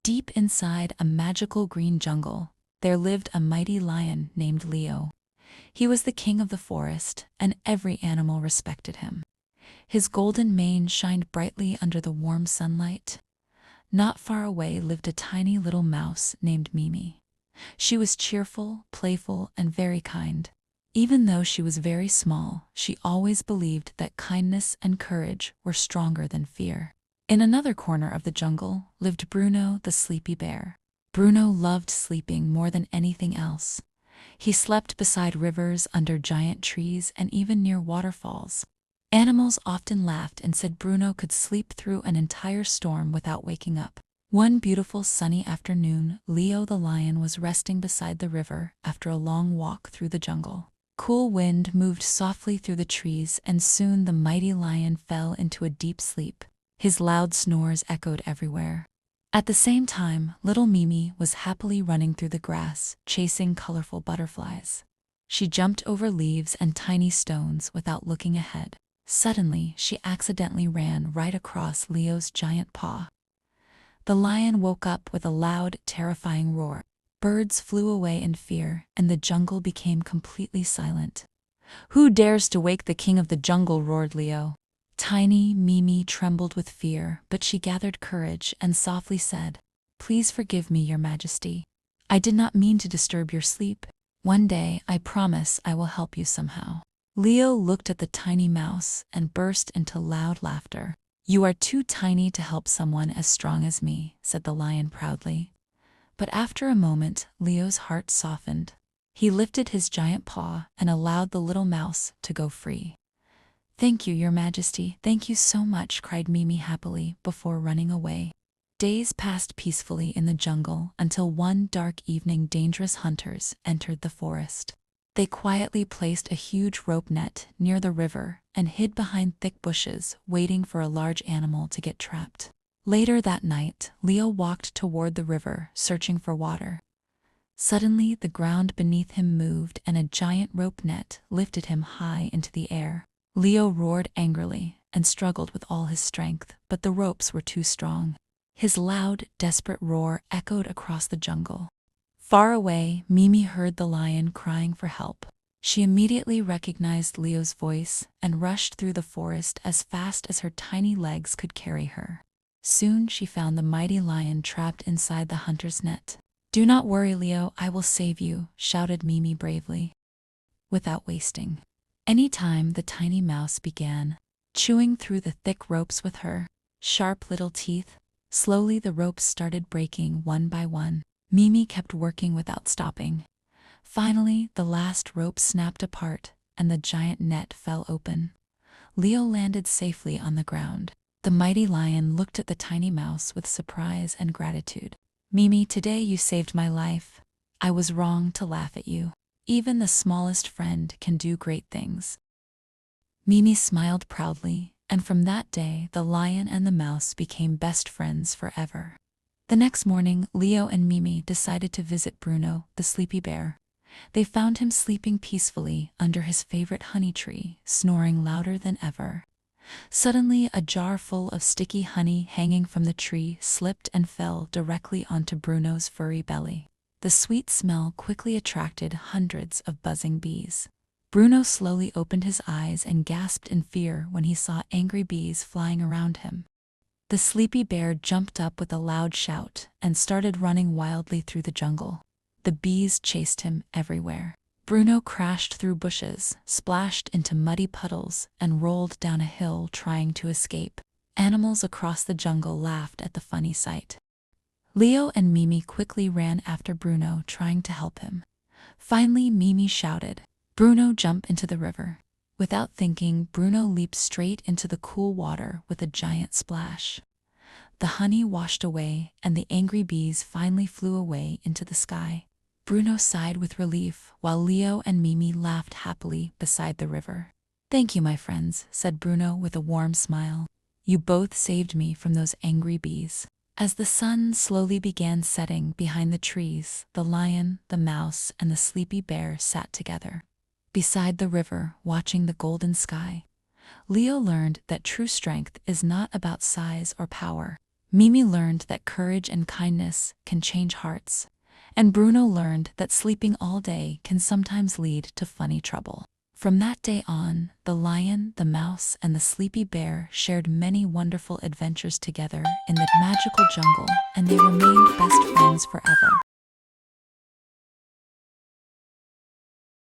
Deep inside a magical green jungle, there lived a mighty lion named Leo. He was the king of the forest, and every animal respected him. His golden mane shined brightly under the warm sunlight. Not far away lived a tiny little mouse named Mimi. She was cheerful, playful, and very kind. Even though she was very small, she always believed that kindness and courage were stronger than fear. In another corner of the jungle lived Bruno the sleepy bear. Bruno loved sleeping more than anything else. He slept beside rivers, under giant trees, and even near waterfalls. Animals often laughed and said Bruno could sleep through an entire storm without waking up. One beautiful sunny afternoon, Leo the lion was resting beside the river after a long walk through the jungle. Cool wind moved softly through the trees, and soon the mighty lion fell into a deep sleep. His loud snores echoed everywhere. At the same time, little Mimi was happily running through the grass, chasing colorful butterflies. She jumped over leaves and tiny stones without looking ahead. Suddenly, she accidentally ran right across Leo's giant paw. The lion woke up with a loud, terrifying roar. Birds flew away in fear, and the jungle became completely silent. "Who dares to wake the king of the jungle?" roared Leo. Tiny Mimi trembled with fear, but she gathered courage and softly said, "Please forgive me, Your Majesty. I did not mean to disturb your sleep. One day, I promise I will help you somehow." Leo looked at the tiny mouse and burst into loud laughter. "You are too tiny to help someone as strong as me," said the lion proudly. But after a moment, Leo's heart softened. He lifted his giant paw and allowed the little mouse to go free. "Thank you, Your Majesty, thank you so much," cried Mimi happily before running away. Days passed peacefully in the jungle until one dark evening dangerous hunters entered the forest. They quietly placed a huge rope net near the river and hid behind thick bushes, waiting for a large animal to get trapped. Later that night, Leo walked toward the river, searching for water. Suddenly, the ground beneath him moved and a giant rope net lifted him high into the air. Leo roared angrily and struggled with all his strength, but the ropes were too strong. His loud, desperate roar echoed across the jungle. Far away, Mimi heard the lion crying for help. She immediately recognized Leo's voice and rushed through the forest as fast as her tiny legs could carry her. Soon she found the mighty lion trapped inside the hunter's net. "Do not worry, Leo, I will save you," shouted Mimi bravely. Without wasting any time, the tiny mouse began chewing through the thick ropes with her sharp little teeth. Slowly the ropes started breaking one by one. Mimi kept working without stopping. Finally, the last rope snapped apart and the giant net fell open. Leo landed safely on the ground. The mighty lion looked at the tiny mouse with surprise and gratitude. "Mimi, today you saved my life. I was wrong to laugh at you. Even the smallest friend can do great things." Mimi smiled proudly, and from that day the lion and the mouse became best friends forever. The next morning, Leo and Mimi decided to visit Bruno, the sleepy bear. They found him sleeping peacefully under his favorite honey tree, snoring louder than ever. Suddenly, a jar full of sticky honey hanging from the tree slipped and fell directly onto Bruno's furry belly. The sweet smell quickly attracted hundreds of buzzing bees. Bruno slowly opened his eyes and gasped in fear when he saw angry bees flying around him. The sleepy bear jumped up with a loud shout and started running wildly through the jungle. The bees chased him everywhere. Bruno crashed through bushes, splashed into muddy puddles, and rolled down a hill trying to escape. Animals across the jungle laughed at the funny sight. Leo and Mimi quickly ran after Bruno, trying to help him. Finally, Mimi shouted, "Bruno, jump into the river." Without thinking, Bruno leaped straight into the cool water with a giant splash. The honey washed away, and the angry bees finally flew away into the sky. Bruno sighed with relief, while Leo and Mimi laughed happily beside the river. "Thank you, my friends," said Bruno with a warm smile. "You both saved me from those angry bees." As the sun slowly began setting behind the trees, the lion, the mouse, and the sleepy bear sat together beside the river, watching the golden sky. Leo learned that true strength is not about size or power. Mimi learned that courage and kindness can change hearts, and Bruno learned that sleeping all day can sometimes lead to funny trouble. From that day on, the lion, the mouse, and the sleepy bear shared many wonderful adventures together in the magical jungle, and they remained best friends forever.